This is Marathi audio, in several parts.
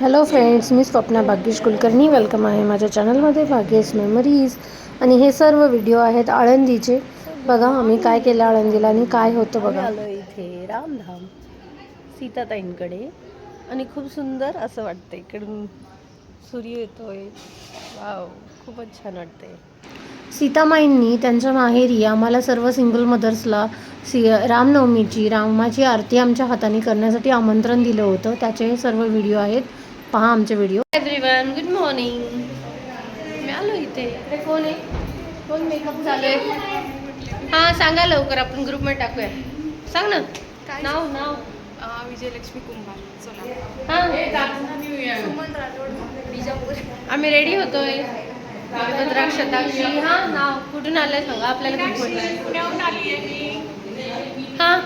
हॅलो फ्रेंड्स, मी स्वप्ना भाग्येश कुलकर्णी. वेलकम आहे माझ्या चॅनलमध्ये भाग्येश मेमरीज. आणि हे सर्व व्हिडिओ आहेत आळंदीचे. बघा आम्ही काय केलं आळंदीला आणि काय होतं बघा. आलो इथे रामधाम सीताताईंकडे आणि खूप सुंदर असं वाटतं. इकडून सूर्य येतोय. वाव, खूपच छान वाटतंय. सीतामाईंनी त्यांच्या माहेरी आम्हाला सर्व सिंगल मदर्सला रामनवमीची रामाची आरती आमच्या हाताने करण्यासाठी आमंत्रण दिलं होतं. त्याचे हे सर्व व्हिडिओ आहेत, पहा आमचे व्हिडिओ. Everyone, good morning. मी आलो इथे. इकडे कोण आहे? कोण मेकअप चालू आहे? हां, सांगा लवकर, आपण ग्रुपमध्ये टाकूया. सांग ना नाव. विजयलक्ष्मी कुंभार सोलापूर. हां, सुमन राठोड बिजापूर. आम्ही रेडी होतोय. द्राक्षदाक्षी. हां, नाव कुठून आलंय सांगा आपल्याला. पुण्याहून आली आहे मी. हां,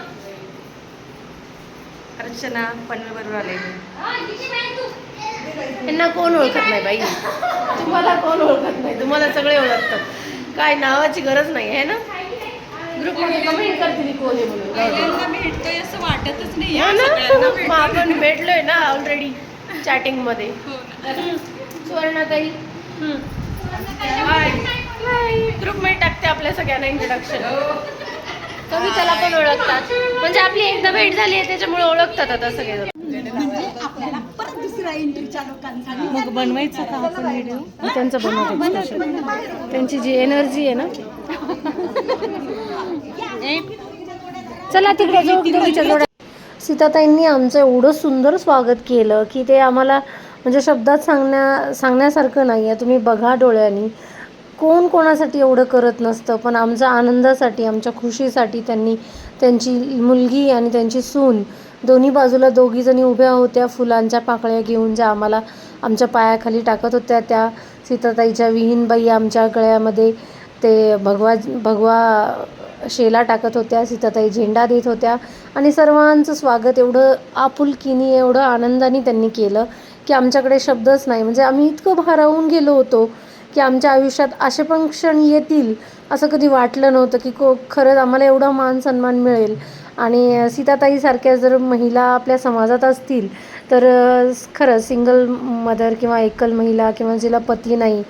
अर्चना पनवेलवरून आले मी. यांना कोण ओळखत नाही बाई. तुम्हाला कोण ओळखत नाही, तुम्हाला सगळे ओळखतात. काय नावाची गरज नाही आहे ना. ग्रुपमध्ये कमेंट करतील कोण आहे म्हणून. पहिल्यांदा भेटतोय असं वाटतच नाही. हो ना? मग आपण भेटलोय ना ऑलरेडी चॅटिंगमध्ये. सुवर्णाताई ग्रुपमध्ये टाकते आपल्या सगळ्यांना इंट्रोडक्शन. कविताला पण ओळखतात, म्हणजे आपली एकदा भेट झाली आहे त्याच्यामुळे ओळखतात आता सगळेजण. मग बनवायचं का आपण व्हिडिओ? त्यांचं बनवतो, त्यांची जी एनर्जी आहे ना. चला तिकडे जोड्या. सीताताईंनी आमचं एवढं सुंदर स्वागत केलं की ते आम्हाला म्हणजे शब्दात सांगण्यासारखं नाही आहे. तुम्ही बघा डोळ्यांनी. कोण कोणासाठी एवढं करत नसतं, पण आमच्या आनंदासाठी, आमच्या खुशीसाठी त्यांनी त्यांची मुलगी आणि त्यांची सून दोन्ही बाजूला दोघीजणी उभ्या होत्या फुलांच्या पाकळ्या घेऊन, ज्या आम्हाला आमच्या पायाखाली टाकत होत्या. त्या सीताताईच्या विहीनबाई आमच्या गळ्यामध्ये ते भगवा शेला टाकत होत्या. सीताताई झेंडा देत होत्या आणि सर्वांचं स्वागत एवढं आपुलकीने, एवढं आनंदाने त्यांनी केलं की आमच्याकडे शब्दच नाही. म्हणजे आम्ही इतकं भारावून गेलो होतो की आमच्या आयुष्यात असे पण क्षण येतील असं कधी वाटलं नव्हतं की खरंच आम्हाला एवढा मान सन्मान मिळेल. आणि सीताताईसारख्या जर महिला आपल्या समाजात असतील तर खरंच सिंगल मदर किंवा एकल महिला किंवा जिला पती नाही,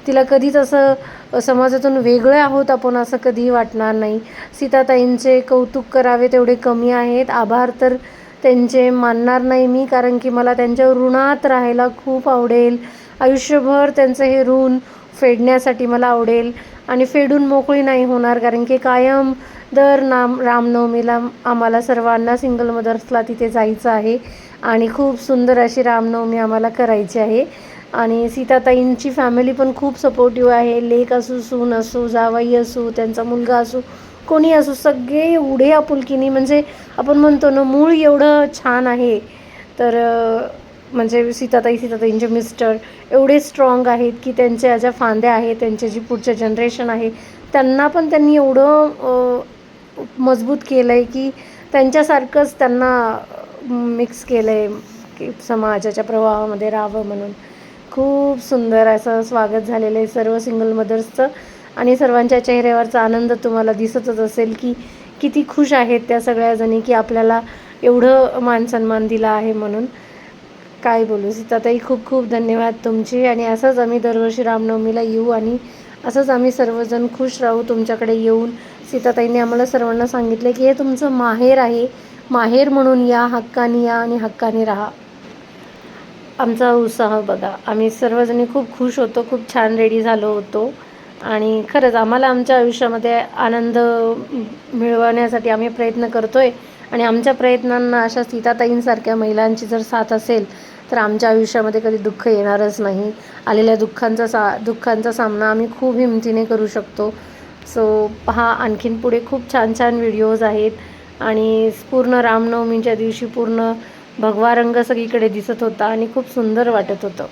तिला कधीच असं समाजातून वेगळे आहोत आपण असं कधीही वाटणार नाही. सीताताईंचे कौतुक करावे तेवढे कमी आहेत. आभार तर त्यांचे मानणार नाही मी, कारण की मला त्यांच्या ऋणात राहायला खूप आवडेल. आयुष्यभर त्यांचं हे ऋण फेडण्यासाठी मला आवडेल आणि फेडून मोकळी नाही होणार, कारण की कायम दर रामनवमीला आम्हाला सर्वांना सिंगल मदर्सला तिथे जायचं आहे आणि खूप सुंदर अशी रामनवमी आम्हाला करायची आहे. आणि सीताताईंची फॅमिली पण खूप सपोर्टिव्ह आहे. लेक असू, सून असू, जावई असू, त्यांचा मुलगा असू, कोणी असू, सगळे एवढे आपुलकीने, म्हणजे आपण म्हणतो ना मूळ एवढं छान आहे. तर म्हणजे सीताताईंचे मिस्टर एवढे स्ट्रॉंग आहेत की त्यांच्या ज्या फांद्या आहेत, त्यांचे जी पुढचे जनरेशन आहे त्यांना पण त्यांनी एवढं मजबूत केलं आहे की त्यांच्यासारखंच त्यांना मिक्स केलं आहे की समाजाच्या प्रवाहामध्ये राहावं म्हणून. खूप सुंदर असं स्वागत झालेलं आहे सर्व सिंगल मदर्सचं आणि सर्वांच्या चेहऱ्यावरचा आनंद तुम्हाला दिसतच असेल की किती खुश आहेत त्या सगळ्याजणी की आपल्याला एवढं मान सन्मान दिला आहे म्हणून. काय बोलू सीताताई, खूप खूप धन्यवाद तुमचे. आणि असंच आम्ही दरवर्षी रामनवमीला येऊ आणि असंच आम्ही सर्वजण खुश राहू तुमच्याकडे येऊन. सीताताईंनी आम्हाला सर्वांना सांगितलं की हे तुमचं माहेर आहे, माहेर म्हणून या, हक्कानी या आणि हक्कानी राहा. आमचा उत्साह बघा, आम्ही सर्वजणी खूप खुश होतो, खूप छान रेडी झालो होतो आणि खरंच आम्हाला आमच्या आयुष्यामध्ये आनंद मिळवण्यासाठी आम्ही प्रयत्न करतो आहे आणि आमच्या प्रयत्नांना अशा सीताताईंसारख्या महिलांची जर साथ असेल तर आमच्या आयुष्यामध्ये कधी दुःख येणारच नाही. आलेल्या दुःखांचा सामना आम्ही खूप हिमतीने करू शकतो. सो पहा, आणखीन पुढे खूप छान छान व्हिडिओज आहेत आणि पूर्ण रामनवमीच्या दिवशी पूर्ण भगवा रंग सगळीकडे दिसत होता आणि खूप सुंदर वाटत होतं.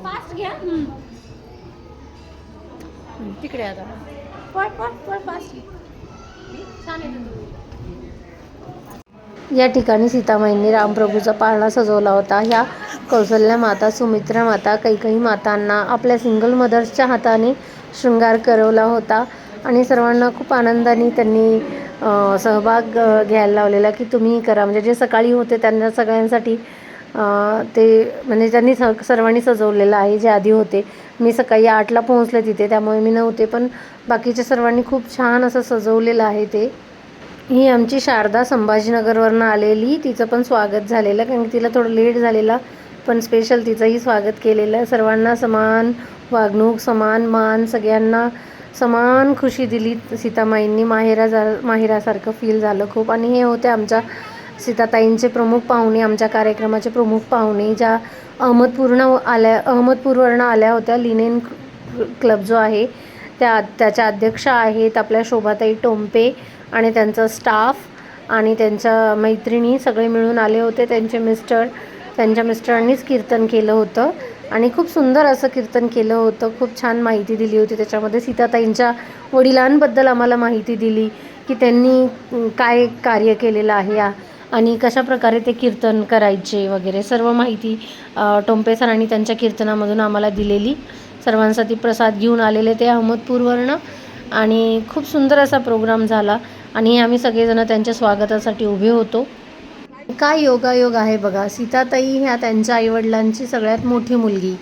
फास्ट घ्या. तिकडे आता पळ पळ पळ फास्ट. छान येतं तू. या ठिकाणी सीतामाईंनी रामप्रभूचा पाळणा सजवला होता. ह्या कौसल्या माता, सुमित्रा माता, कैकेयी मातांना आपल्या सिंगल मदर्सच्या हाताने शृंगार करवला होता आणि सर्वांना खूप आनंदाने त्यांनी सहभाग घ्यायला लावलेला की तुम्ही करा. म्हणजे जे सकाळी होते त्यांना सगळ्यांसाठी ते म्हणजे त्यांनी सर्वांनी सजवलेलं आहे. जे आधी होते, मी सकाळी 8ला पोहोचले तिथे, त्यामुळे मी नव्हते, पण बाकीच्या सर्वांनी खूप छान असं सजवलेलं आहे ते. ही आमची शारदा संभाजीनगरवरनं आलेली, तिचं पण स्वागत झालेलं, कारण की तिला थोडं लेट झालेला, पण स्पेशल तिचंही स्वागत केलेलं. सर्वांना समान वागणूक, समान मान, सगळ्यांना समान खुशी दिली सीतामाईंनी. माहेरासारखं फील झालं खूप. आणि हे होते आमच्या सीताताईंचे प्रमुख पाहुणे, आमच्या कार्यक्रमाचे प्रमुख पाहुणे, ज्या अहमदपूरवरनं आल्या होत्या. लिनेन क्लब जो आहे त्याच्या अध्यक्षा आहेत आपल्या शोभाताई टोंपे आणि त्यांचा स्टाफ आणि त्यांच्या मैत्रिणी सगळे मिळून आले होते. त्यांच्या मिस्टरांनीच कीर्तन केलं होतं आणि खूप सुंदर असं कीर्तन केलं होतं. खूप छान माहिती दिली होती त्याच्यामध्ये. सीताताईंच्या वडिलांबद्दल आम्हाला माहिती दिली की त्यांनी काय कार्य केलेलं आहे आणि कशाप्रकारे ते कीर्तन करायचे वगैरे सर्व माहिती टोंपे सरांनी त्यांच्या कीर्तनामधून आम्हाला दिलेली. सर्वांसाठी प्रसाद घेऊन आलेले ते अहमदपूरवरनं आणि खूप सुंदर असा प्रोग्राम झाला आणि आम्ही सगळेजण त्यांच्या स्वागतासाठी उभे होतो. काय योगायोग आहे बघा. सीताताई ह्या त्यांच्या आईवडिलांची सगळ्यात मोठी मुलगी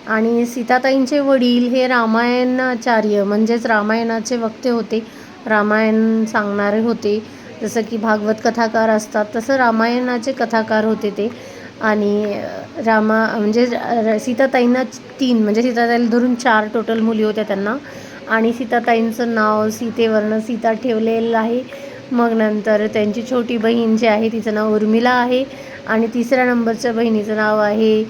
आणि सीताताईंचे वडील हे रामायणाचार्य म्हणजेच रामायणाचे वक्ते होते, रामायण सांगणारे होते. जसं की भागवत कथाकार असतात तसं रामायणाचे कथाकार होते ते. आणि सीताताईंना 3 म्हणजे सीताताईला धरून 4 टोटल मुली होत्या त्यांना. आणि सीताताईंचं नाव सीतेवरनं सीता ठेवलेलं आहे. मग नंतर त्यांची छोटी बहीण जी आहे तिचं नाव उर्मिला आहे आणि 3ऱ्या नंबरच्या बहिणीचं नाव आहे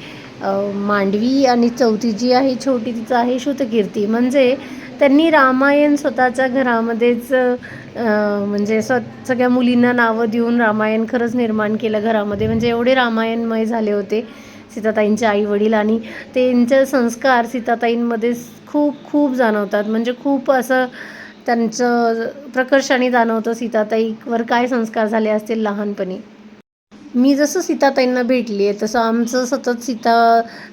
मांडवी आणि 4थी जी आहे छोटी तिचं आहे श्रुतकीर्ती. म्हणजे त्यांनी रामायण स्वतःच्या घरामध्येच म्हणजे सगळ्या मुलींना नावं देऊन रामायण खरंच निर्माण केलं घरामध्ये. म्हणजे एवढे रामायणमय झाले होते सीताताईंचे आईवडील आणि त्यांचे संस्कार सीताताईंमध्ये खूप खूप जाणवतात. म्हणजे खूप असं त्यांचं प्रकर्षाने जाणवतं सीताताईवर काय संस्कार झाले असतील लहानपणी. मी जसं सीताताईंना भेटली आहे तसं आमचं सतत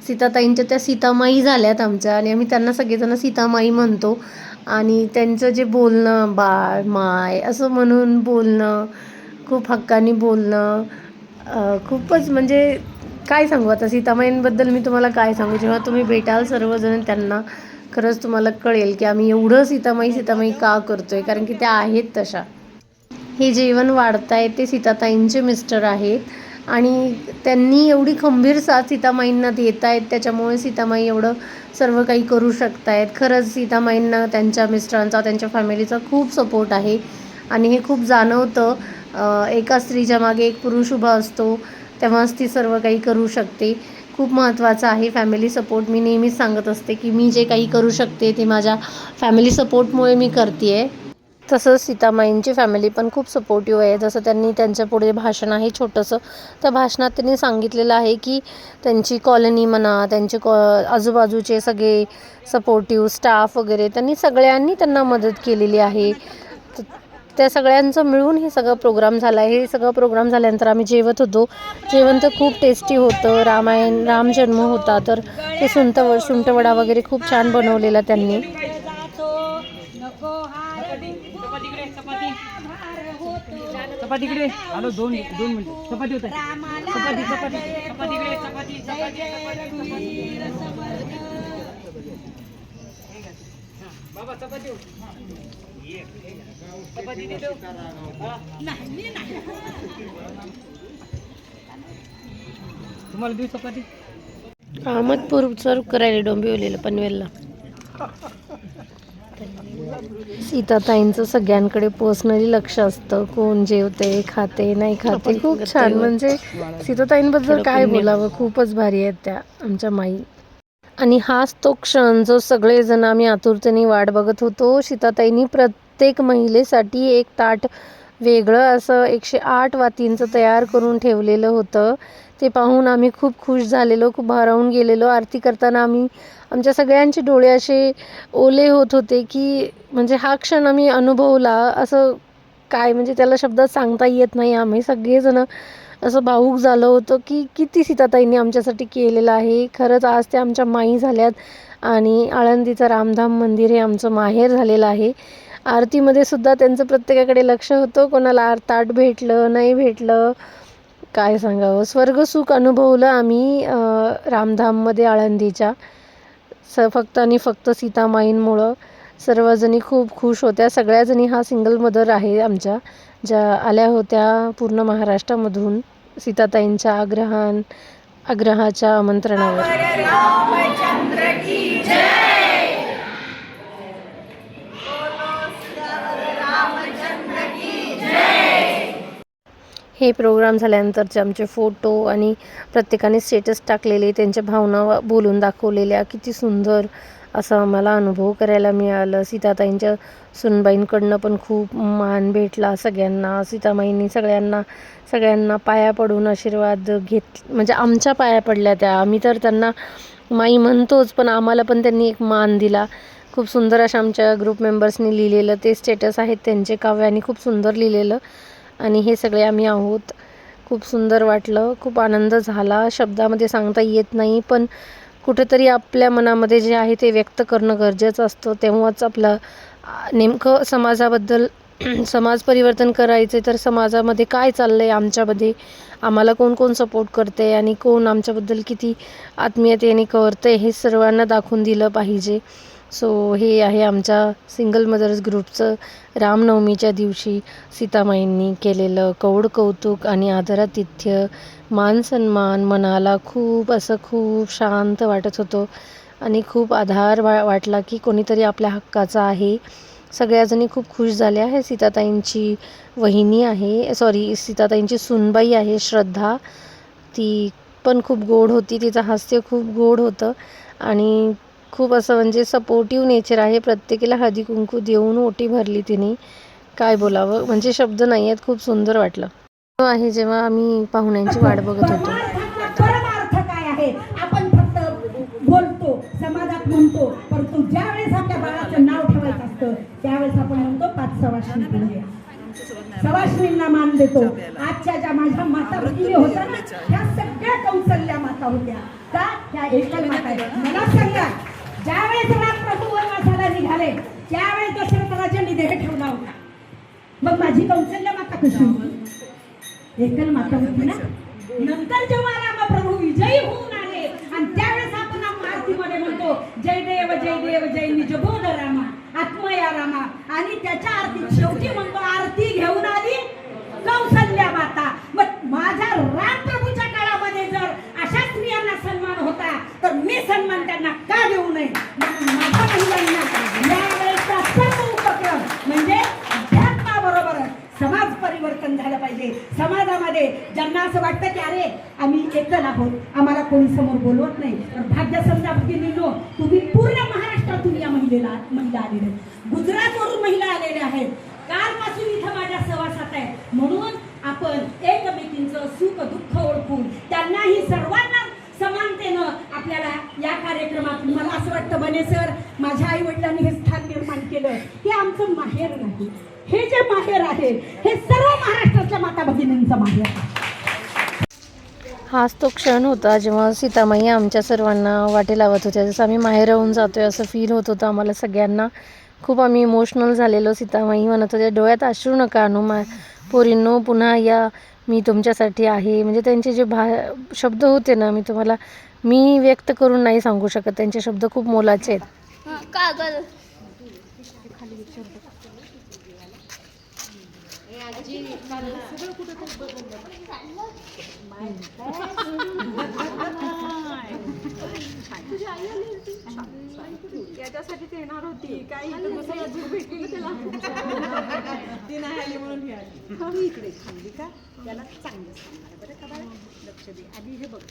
सीताताईंच्या त्या सीतामाई झाल्यात आमच्या आणि आम्ही त्यांना सगळेजण सीतामाई म्हणतो. आणि त्यांचं जे बोलणं, बाळ माय असं म्हणून बोलणं, खूप हक्काने बोलणं, खूपच म्हणजे काय सांगू आता सीतामाईंबद्दल मी तुम्हाला काय सांगू. जेव्हा तुम्ही भेटाल सर्वजण त्यांना खरंच तुम्हाला कळेल की आम्ही एवढं सीतामाई का करतोय, कारण की त्या आहेत तशा. हे जेवण वाढतायत ते सीताताईंचे मिस्टर आहेत आणि त्यांनी एवढी खंबीर साथ सीतामाईंना देत आहेत, त्याच्यामुळे सीतामाई एवढं सर्व काही करू शकतायत. खरंच सीतामाईंना त्यांच्या मिस्टरांचा, त्यांच्या फॅमिलीचा खूप सपोर्ट आहे आणि हे खूप जाणवतं. एका स्त्रीच्या मागे एक पुरुष उभा असतो तेव्हाच ती सर्व काही करू शकते. खूप महत्त्वाचं आहे फॅमिली सपोर्ट. मी नेहमीच सांगत असते की मी जे काही करू शकते ते माझ्या फॅमिली सपोर्टमुळे मी करते आहे. तसंच सीतामाईंची फॅमिली पण खूप सपोर्टिव्ह आहे. जसं त्यांनी त्यांच्या पुढे भाषण आहे छोटंसं, त्या भाषणात त्यांनी सांगितलेलं आहे की त्यांची कॉलनी म्हणा, त्यांचे आजूबाजूचे सगळे सपोर्टिव्ह स्टाफ वगैरे त्यांनी सगळ्यांनी त्यांना मदत केलेली आहे. त्या सगळ्यांचं मिळून हे सगळं प्रोग्राम झाला आहे. हे सगळं प्रोग्राम झाल्यानंतर आम्ही जेवत होतो. जेवण तर खूप टेस्टी होतं. राम जन्म होता तर ते सुंठवडा वगैरे खूप छान बनवलेला त्यांनी. चपातीकडे आलो 2 मिनिट. चपाती होत चपाती बाबा चपाती तुम्हाला देऊ चपाती. अहमदपूर सर्व करायला डोंबिवलीला पनवेलला. सीताताईंचं सगळ्यांकडे पर्सनली लक्ष असतं, कोण जेवते खाते नाही खाते. खूप छान. म्हणजे सीताताईंबद्दल काय बोलावं, खूपच भारी आहेत त्या आमच्या माई. आणि हाच तो क्षण जो सगळेजण आम्ही आतुरतेने वाट बघत होतो. सीताताईंनी प्रत्येक महिलेसाठी एक ताट वेगळं असं 108 वातींचं तयार करून ठेवलेलं होतं. ते पाहून आम्ही खूप खुश झालेलो, खूप भारावून गेलेलो. आरती करताना आम्ही आमच्या सगळ्यांचे डोळे असे ओले होत होते की म्हणजे हा क्षण आम्ही अनुभवला असं काय म्हणजे त्याला शब्दात सांगता येत नाही. आम्ही सगळेजण असं भावूक झालं होतं की किती सीताताईंनी आमच्यासाठी केलेलं आहे. खरंच आज त्या आमच्या माई झाल्यात आणि आळंदीचं रामधाम मंदिर हे आमचं माहेर झालेलं आहे. आरतीमध्ये सुद्धा त्यांचं प्रत्येकाकडे लक्ष होतं. कोणाला ताट भेटलं नाही भेटलं काय सांगावं. स्वर्गसुख अनुभवलं आम्ही रामधाममध्ये आळंदीच्या फक्त आणि फक्त सीतामाईंमुळं. सर्वजणी खूप खुश होत्या. सगळ्याजणी हा सिंगल मदर आहे आमच्या, ज्या आल्या होत्या पूर्ण महाराष्ट्रामधून सीताताईंच्या आग्रहाच्या आमंत्रणावर. हे प्रोग्राम झाल्यानंतरचे आमचे फोटो आणि प्रत्येकाने स्टेटस टाकलेले, त्यांच्या भावना बोलून दाखवलेल्या, किती सुंदर असं आम्हाला अनुभव करायला मिळालं. सीताताईंच्या सुनबाईंकडनं पण खूप मान भेटला सगळ्यांना. सीतामाईंनी सगळ्यांना पाया पडून आशीर्वाद म्हणजे आमच्या पाया पडल्या त्या. आम्ही तर त्यांना माई म्हणतोच, पण आम्हाला पण त्यांनी एक मान दिला. खूप सुंदर अशा आमच्या ग्रुप मेंबर्सनी लिहिलेलं ते स्टेटस आहेत त्यांचे, काव्याने खूप सुंदर लिहिलेलं. आणि हे सगळे आम्ही आहोत. खूप सुंदर वाटलं, खूप आनंद झाला, शब्दामध्ये सांगता येत नाही. पण कुठेतरी आपल्या मनामध्ये जे आहे ते व्यक्त करणं गरजेचं असतं. तेव्हाच आपलं नेमकं समाजाबद्दल समाज परिवर्तन करायचे तर समाजामध्ये काय चाललं आहे आमच्यामध्ये, आम्हाला कोण कोण सपोर्ट करते आणि कोण आमच्याबद्दल किती आत्मीयतेने करते हे सर्वांना दाखवून दिलं पाहिजे. सो हे आहे आमच्या सिंगल मदर्स ग्रुपचं रामनवमीच्या दिवशी सीतामाईंनी केलेलं कौतुक आणि आदरातिथ्य, मान सन्मान. मनाला खूप शांत वाटत होतं आणि खूप आधार वाटला की कोणीतरी आपल्या हक्काचा आहे. सगळ्याजणी खूप खुश झाल्या. आहे सीताताईंची वहिनी आहे, सीताताईंची सुनबाई आहे श्रद्धा, ती पण खूप गोड होती, तिचं हास्य खूप गोड होतं आणि खूप असं म्हणजे सपोर्टिव्ह नेचर आहे. प्रत्येकीला हळदी कुंकू देऊन ओटी भरली तिने. काय बोलावं म्हणजे शब्द नाही आहेत. खूप सुंदर वाटलं आहे जेव्हा आम्ही पाहुण्यांची वाट बघत होतो. परमार्थ काय आहे आपण फक्त बोलतो, समाजात म्हणतो, परंतु ज्यावेळेस आपल्या बाळाचं नाव ठेवायचं असतं त्यावेळेस आपण म्हणतो 5 सवाष्णी बोलूया, सवाष्णींना मान देतो. आजच्या ज्या माझ्या माता भगिनी होत्या ना, ह्या सगळ्या कौसल्या माता होत्या का? ह्या एकल माता आहेत. मला सांगा, ज्यावेळेस प्रभू वनवासाला निघाले त्यावेळेस दशरथ राजांनी देह ठेवला होता. मग माझी कौसल्या माता कशी होती? एकल माता होती ना. नंतर जेव्हा रामप्रभू विजयी होऊन आले आणि त्यावेळेस आपण आरतीमध्ये म्हणतो जय देव जय निज बोध रामा आत्मया रामा, आणि त्याच्या आरती शेवटी म्हणतो आरती घेऊन आली कौसल्या माता. मग माझ्या रामप्रभूच्या काळामध्ये जर अशा स्त्रियांना सन्मान होता तर मी सन्मान त्यांना का देऊ नये? माझ्या महिलांना यावेळेचा सर्व उपक्रम म्हणजे अध्यात्माबरोबरच समाज परिवर्तन झालं पाहिजे. समाजामध्ये ज्यांना असं वाटतं की अरे आम्ही एकल आहोत, आम्हाला कोणी समोर बोलवत नाही, तर भाग्य समजा भगिनींनो, तुम्ही पूर्ण महाराष्ट्रातून या महिला आलेल्या, गुजरातवरून महिला आलेल्या आहेत, कालपासून इथं माझ्या सहवासात आहे. म्हणून आपण एकमेकींचं सुख दुःख ओळखून त्यांनाही सर्वांना समानतेनं आपल्याला या कार्यक्रमात, मला असं वाटतं बने सर, माझ्या आई वडिलांनी हे स्थान निर्माण केलं. हे आमचं माहेर नाही, हे जे माहेर आहे हे सर्व महाराष्ट्राच्या माता भगिनींचं माहेर आहे. हाच तो क्षण होता जेव्हा सीतामाई आमच्या सर्वांना वाटे लावत होत्या. जसं आम्ही माहेराहून जातोय असं फील होत होतं आम्हाला सगळ्यांना. खूप आम्ही इमोशनल झालेलो. सीतामाई म्हणत होत्या डोळ्यात अश्रू नका आणू पोरींनो, पुन्हा या, मी तुमच्यासाठी आहे. म्हणजे त्यांचे जे शब्द होते ना, मी व्यक्त करून नाही सांगू शकत. त्यांचे शब्द खूप मोलाचे आहेत. कागद त्याच्यासाठी ते येणार होती काही दुसऱ्या जीव भेटली ना त्याला ती नाही आली म्हणून ही आली. इकडे खाल्ली का त्याला चांगलं सांगणार बरं का बाळा, लक्ष दे आधी हे बघ.